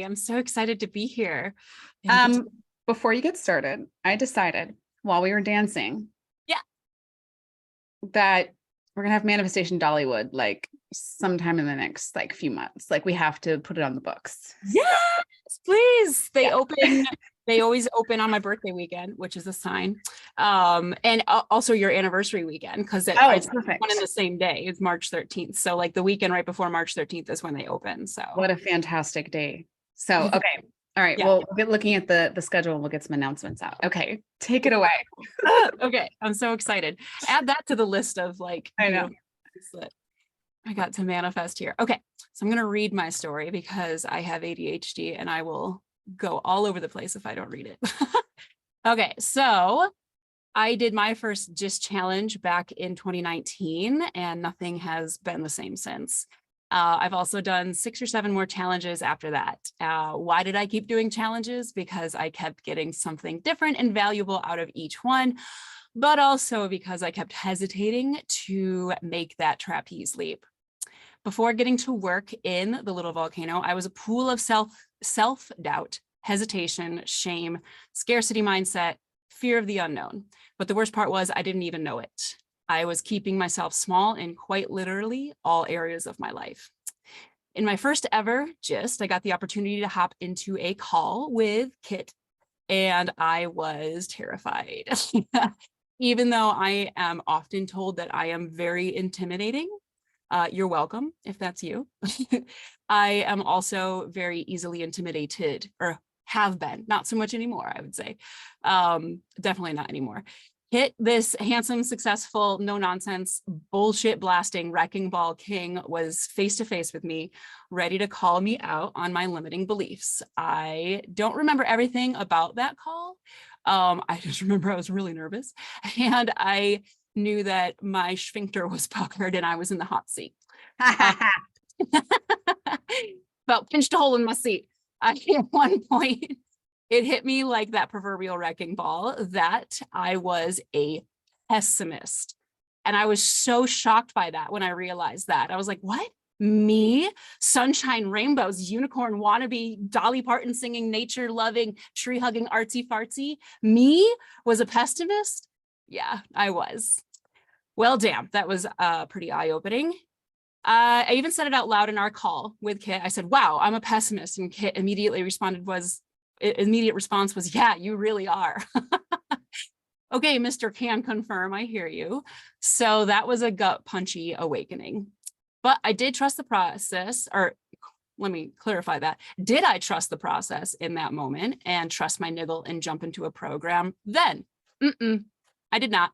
I'm so excited to be here. Um, Before you get started, I decided while we were dancing, Yeah. that we're gonna have Manifestation Dollywood like sometime in the next like few months. Like we have to put it on the books. Yes, please. Yeah. They always open on my birthday weekend, which is a sign. And also your anniversary weekend, because it's Perfect. one in the same day. It's March 13th. So like the weekend right before March 13th is when they open. So What a fantastic day. So, okay. All right. yeah. Well, we'll get looking at the schedule and we'll get some announcements out. Okay. Take it away. Okay. I'm so excited. Add that to the list of like I know. that I got to manifest here. Okay. So I'm going to read my story because I have ADHD and I will go all over the place if I don't read it. Okay. So I did my first GYST challenge back in 2019 and nothing has been the same since. I've also done 6 or 7 more challenges after that. Why did I keep doing challenges? Because I kept getting something different and valuable out of each one, but also because I kept hesitating to make that trapeze leap. Before getting to work in the little volcano, I was a pool of self-doubt, hesitation, shame, scarcity mindset, fear of the unknown. But the worst part was I didn't even know it. I was keeping myself small in quite literally all areas of my life. In my first ever GYST, I got the opportunity to hop into a call with Kit, and I was terrified. Even though I am often told that I am very intimidating, you're welcome if that's you. I am also very easily intimidated, or have been, not so much anymore, I would say. Definitely not anymore. Kit, this handsome, successful, no nonsense, bullshit blasting wrecking ball king, was face to face with me, ready to call me out on my limiting beliefs. I don't remember everything about that call. I just remember I was really nervous, and I knew that my sphincter was puckered and I was in the hot seat. About pinched a hole in my seat. At one point, it hit me like that proverbial wrecking ball that I was a pessimist. And I was so shocked by that when I realized that. I was like, what? Me? Sunshine, rainbows, unicorn wannabe, Dolly Parton singing, nature loving, tree hugging, artsy fartsy. Me was a pessimist? Yeah, I was. Well, damn, that was pretty eye-opening. I even said it out loud in our call with Kit. I said, wow, I'm a pessimist. And Kit immediate response was, yeah, you really are. Okay, Mr. Can confirm, I hear you. So that was a gut punchy awakening. But I did trust the process, or let me clarify that. Did I trust the process in that moment and trust my niggle and jump into a program? Then, I did not.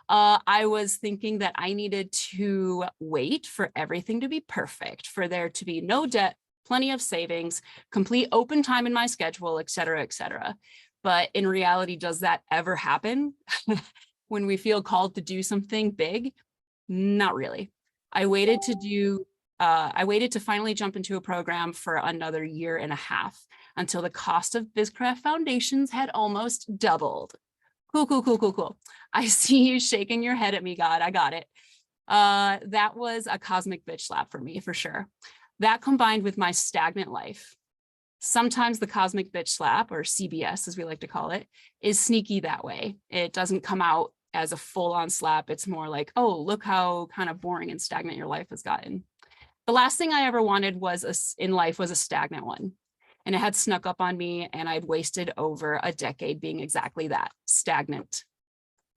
I was thinking that I needed to wait for everything to be perfect, for there to be no debt, plenty of savings, complete open time in my schedule, et cetera, et cetera. But in reality, does that ever happen? When we feel called to do something big? Not really. I waited to finally jump into a program for another 1.5 years until the cost of BizCraft foundations had almost doubled. Cool. I see you shaking your head at me, God. I got it. That was a cosmic bitch slap for me, for sure. That combined with my stagnant life. Sometimes the cosmic bitch slap, or CBS as we like to call it, is sneaky that way. It doesn't come out as a full-on slap. It's more like, oh, look how kind of boring and stagnant your life has gotten. The last thing I ever wanted in life was a stagnant one. And it had snuck up on me, and I'd wasted over a decade being exactly that, stagnant.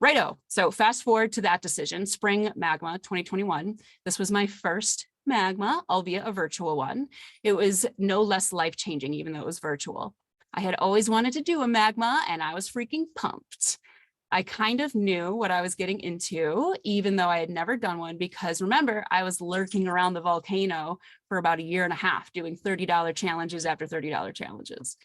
Righto. So fast forward to that decision, spring Magma 2021. This was my first Magma, albeit a virtual one. It was no less life-changing, even though it was virtual. I had always wanted to do a Magma, and I was freaking pumped. I kind of knew what I was getting into, even though I had never done one, because remember, I was lurking around the volcano for about 1.5 years, doing $30 challenges after $30 challenges.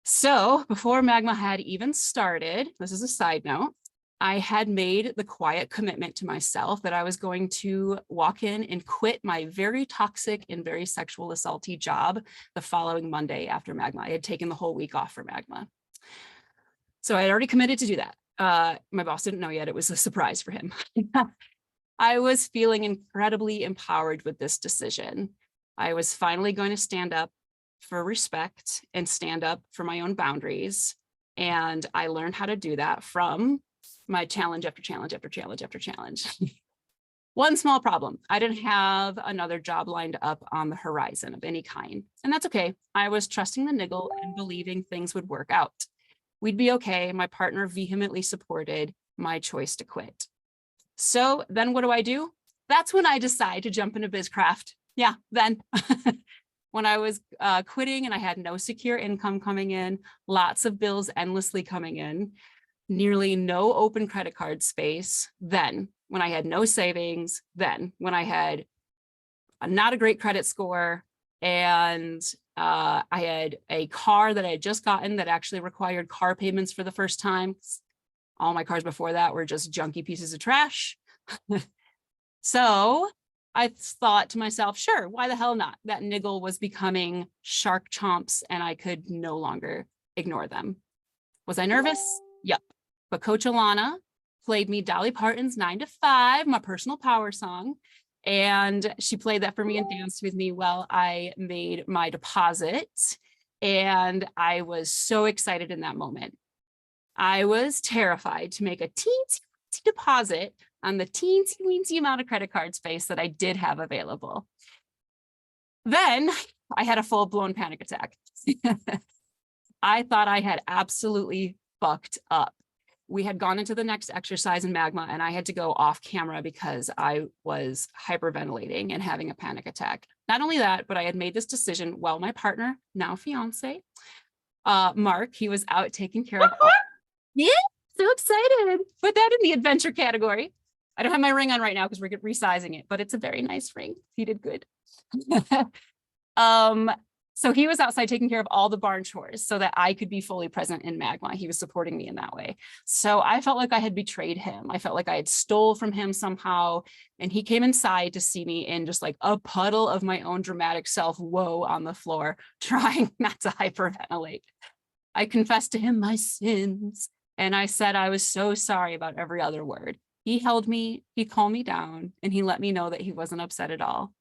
So before Magma had even started, this is a side note, I had made the quiet commitment to myself that I was going to walk in and quit my very toxic and very sexual assaulty job the following Monday after Magma. I had taken the whole week off for Magma. So I had already committed to do that. My boss didn't know yet. It was a surprise for him. I was feeling incredibly empowered with this decision. I was finally going to stand up for respect and stand up for my own boundaries. And I learned how to do that from my challenge after challenge after challenge after challenge. One small problem, I didn't have another job lined up on the horizon of any kind. And that's okay. I was trusting the niggle and believing things would work out. We'd be okay. My partner vehemently supported my choice to quit. So then what do? That's when I decide to jump into BizCraft. Yeah, then. When I was quitting and I had no secure income coming in, lots of bills endlessly coming in, nearly no open credit card space, then when I had no savings, then when I had not a great credit score, and I had a car that I had just gotten that actually required car payments for the first time. All my cars before that were just junky pieces of trash. So I thought to myself, sure, why the hell not? That niggle was becoming shark chomps and I could no longer ignore them. Was I nervous? Yep. But Coach Alana played me Dolly Parton's 9 to 5, my personal power song. And she played that for me and danced with me while I made my deposit. And I was so excited in that moment. I was terrified to make a teensy deposit on the teensy weensy amount of credit card space that I did have available. Then I had a full-blown panic attack. I thought I had absolutely fucked up. We had gone into the next exercise in Magma and I had to go off camera because I was hyperventilating and having a panic attack. Not only that, but I had made this decision while my partner, now fiance, Mark, he was out taking care of all. Yeah, so excited. Put that in the adventure category. I don't have my ring on right now because we're resizing it, but it's a very nice ring. He did good. So he was outside taking care of all the barn chores so that I could be fully present in Magma. He was supporting me in that way. So I felt like I had betrayed him. I felt like I had stole from him somehow. And he came inside to see me in just like a puddle of my own dramatic self woe on the floor, trying not to hyperventilate. I confessed to him my sins. And I said I was so sorry about every other word. He held me, he calmed me down, and he let me know that he wasn't upset at all.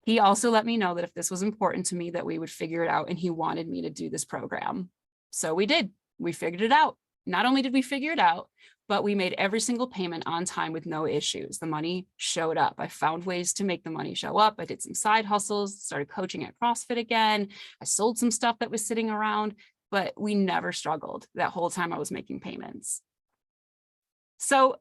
He also let me know that if this was important to me, that we would figure it out, and he wanted me to do this program. So we did. We figured it out. Not only did we figure it out, but we made every single payment on time with no issues. The money showed up. I found ways to make the money show up. I did some side hustles, started coaching at CrossFit again. I sold some stuff that was sitting around, but we never struggled that whole time I was making payments. So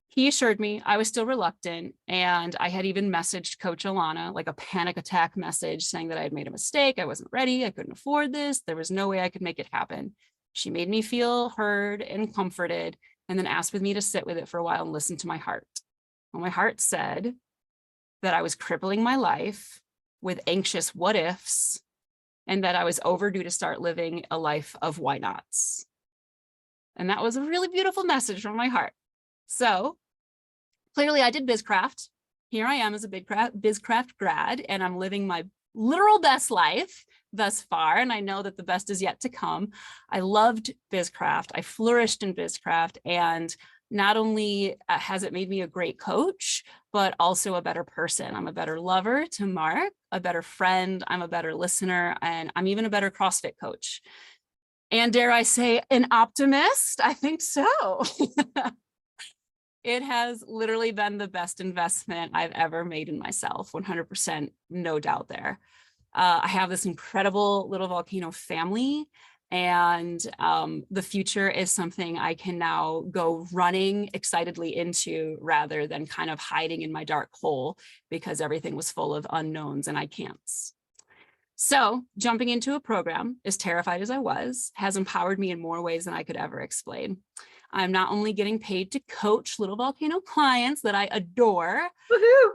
he assured me I was still reluctant, and I had even messaged Coach Alana like a panic attack message saying that I had made a mistake. I wasn't ready. I couldn't afford this. There was no way I could make it happen. She made me feel heard and comforted, and then asked with me to sit with it for a while and listen to my heart. Well, my heart said that I was crippling my life with anxious what ifs, and that I was overdue to start living a life of why nots. And that was a really beautiful message from my heart. So clearly I did BizCraft. Here I am as a BizCraft grad, and I'm living my literal best life thus far. And I know that the best is yet to come. I loved BizCraft. I flourished in BizCraft. And not only has it made me a great coach, but also a better person. I'm a better lover to Mark, a better friend. I'm a better listener, and I'm even a better CrossFit coach. And dare I say, an optimist? I think so. It has literally been the best investment I've ever made in myself, 100%, no doubt there. I have this incredible Little Volcano family, and the future is something I can now go running excitedly into rather than kind of hiding in my dark hole because everything was full of unknowns and I can'ts. So jumping into a program, as terrified as I was, has empowered me in more ways than I could ever explain. I'm not only getting paid to coach Little Volcano clients that I adore. Woohoo!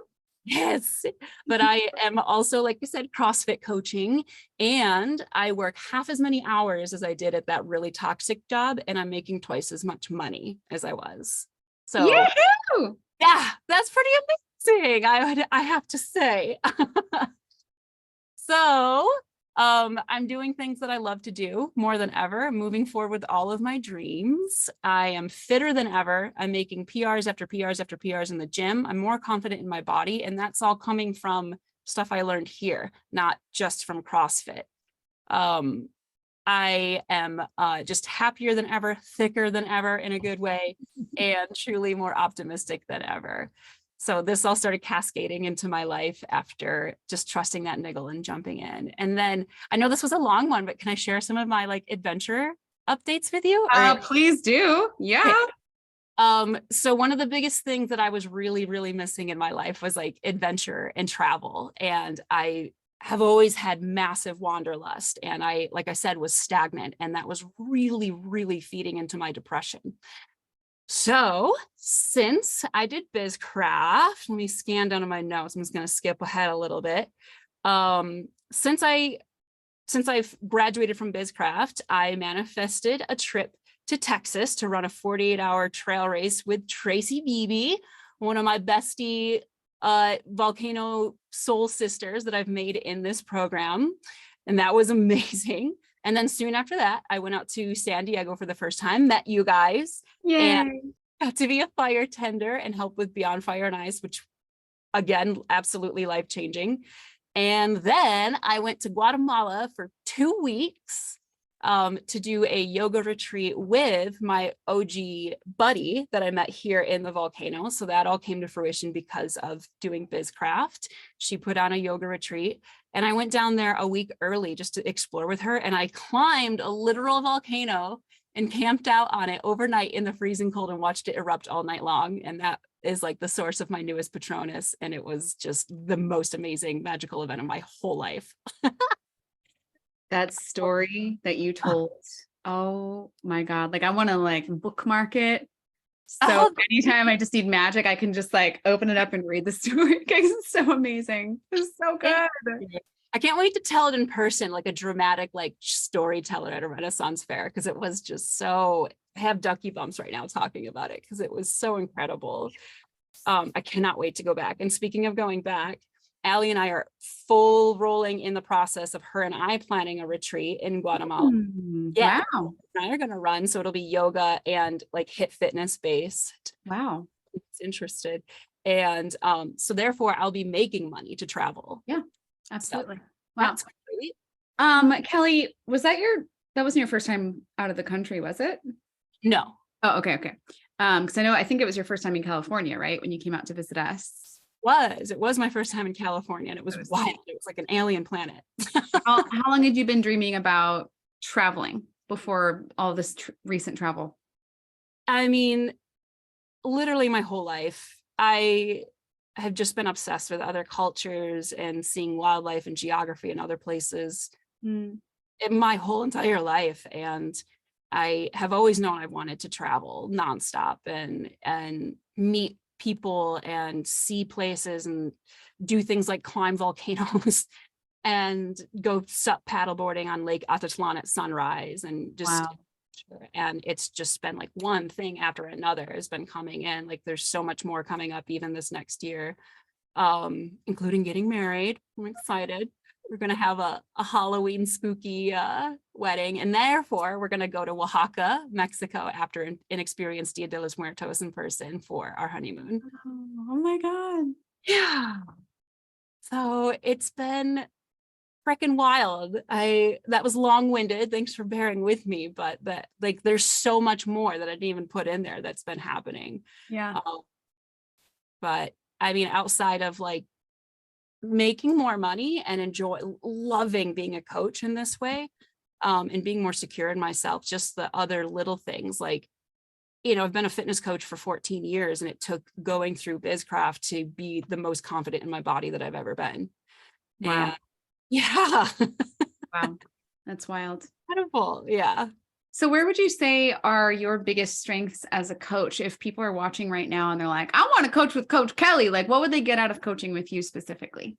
Yes, but I am also, like you said, CrossFit coaching, and I work half as many hours as I did at that really toxic job, and I'm making twice as much money as I was. So Yahoo! Yeah, that's pretty amazing, I have to say. So I'm doing things that I love to do more than ever. I'm moving forward with all of my dreams. I am fitter than ever. I'm making PRs after PRs after PRs in the gym. I'm more confident in my body. And that's all coming from stuff I learned here, not just from CrossFit. I am just happier than ever, thicker than ever in a good way, and truly more optimistic than ever. So this all started cascading into my life after just trusting that niggle and jumping in. And then I know this was a long one, but can I share some of my like adventure updates with you? Please do. Yeah. So one of the biggest things that I was really, really missing in my life was like adventure and travel. And I have always had massive wanderlust. And I, like I said, was stagnant. And that was really, really feeding into my depression. So since I did BizCraft, let me scan down to my notes. I'm just going to skip ahead a little bit. Since I've graduated from BizCraft, I manifested a trip to Texas to run a 48-hour trail race with Tracy Beebe, one of my bestie volcano soul sisters that I've made in this program. And that was amazing. And then soon after that, I went out to San Diego for the first time, met you guys, and got to be a fire tender and help with Beyond Fire and Ice, which again, absolutely life-changing. And then I went to Guatemala for 2 weeks to do a yoga retreat with my OG buddy that I met here in the volcano. So that all came to fruition because of doing BizCraft. She put on a yoga retreat and I went down there a week early just to explore with her. And I climbed a literal volcano and camped out on it overnight in the freezing cold and watched it erupt all night long. And that is like the source of my newest Patronus. And it was just the most amazing magical event of my whole life. That story that you told, oh my God, like I want to like bookmark it. So anytime I just need magic, I can just like open it up and read the story because it's so amazing. It's so good. I can't wait to tell it in person, like a dramatic like storyteller at a Renaissance fair, because it was just so, I have ducky bumps right now talking about it because it was so incredible. I cannot wait to go back. And speaking of going back, Allie and I are full rolling in the process of her and I planning a retreat in Guatemala. Yeah, wow. and I are going to run. So it'll be yoga and like HIIT fitness based. Wow. It's interested. And so therefore I'll be making money to travel. Yeah, absolutely. So, wow. That's great. Kelly, that wasn't your first time out of the country, was it? No. Oh, okay. Because I think it was your first time in California, right? When you came out to visit us. It was my first time in California, and it was wild. It was like an alien planet. How long had you been dreaming about traveling before all this recent travel? I mean, literally my whole life. I have just been obsessed with other cultures and seeing wildlife and geography in other places in my whole entire life. And I have always known I wanted to travel nonstop and meet people and see places and do things like climb volcanoes and go paddleboarding on Lake Atitlan at sunrise and just and it's just been like one thing after another has been coming in. Like there's so much more coming up even this next year, including getting married. I'm excited. We're going to have a Halloween spooky wedding, and therefore we're going to go to Oaxaca, Mexico after an experience Dia de los Muertos in person for our honeymoon. Oh my God. Yeah. So it's been freaking wild. That was long-winded. Thanks for bearing with me, but like there's so much more that I didn't even put in there that's been happening. Yeah. But I mean, outside of like making more money and loving being a coach in this way, and being more secure in myself, just the other little things like, I've been a fitness coach for 14 years and it took going through BizCraft to be the most confident in my body that I've ever been. Wow. And yeah. Wow. That's wild. Incredible. Yeah. So where would you say are your biggest strengths as a coach? If people are watching right now and they're like, I want to coach with Coach Kelly, like what would they get out of coaching with you specifically?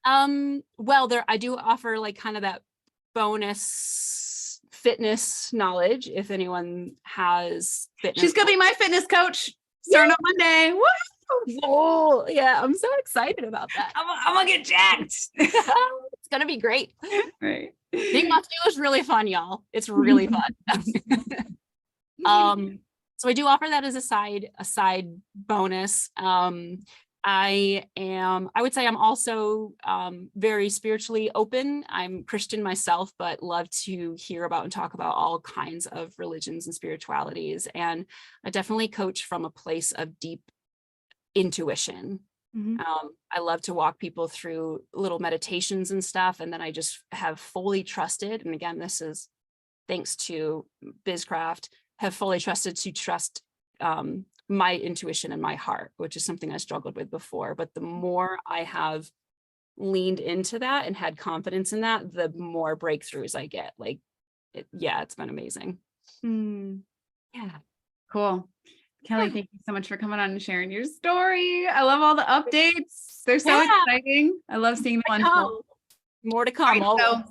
Well, I do offer like kind of that bonus fitness knowledge. If anyone has fitness. She's going to be my fitness coach starting on Monday. Woo! Oh, yeah. I'm so excited about that. I'm going to get jacked. It's going to be great. Right. Being muscular is really fun, y'all. It's really fun. So I do offer that as a side bonus. I would say I'm also very spiritually open. I'm Christian myself, but love to hear about and talk about all kinds of religions and spiritualities. And I definitely coach from a place of deep intuition. I love to walk people through little meditations and stuff. And then I just have fully trusted. And again, this is thanks to BizCraft, have fully trusted to trust my intuition and my heart, which is something I struggled with before. But the more I have leaned into that and had confidence in that, the more breakthroughs I get. Like, it's been amazing. Yeah. Cool. Kelly, thank you so much for coming on and sharing your story. I love all the updates. They're so exciting. I love seeing them unfold. More to come. Right,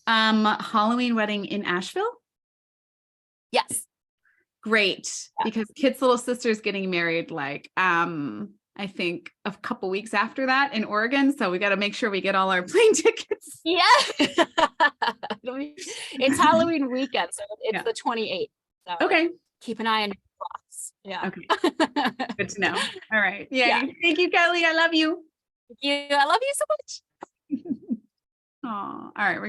so, Halloween wedding in Asheville? Yes. Great. Because Kit's little sister's getting married like I think a couple weeks after that in Oregon. So we got to make sure we get all our plane tickets. Yeah. It's Halloween weekend, so it's the 28th. So okay. Keep an eye on your clocks. Yeah. Okay. Good to know. All right. Yeah. Thank you, Kelly. I love you. Thank you. I love you so much. Oh, all right.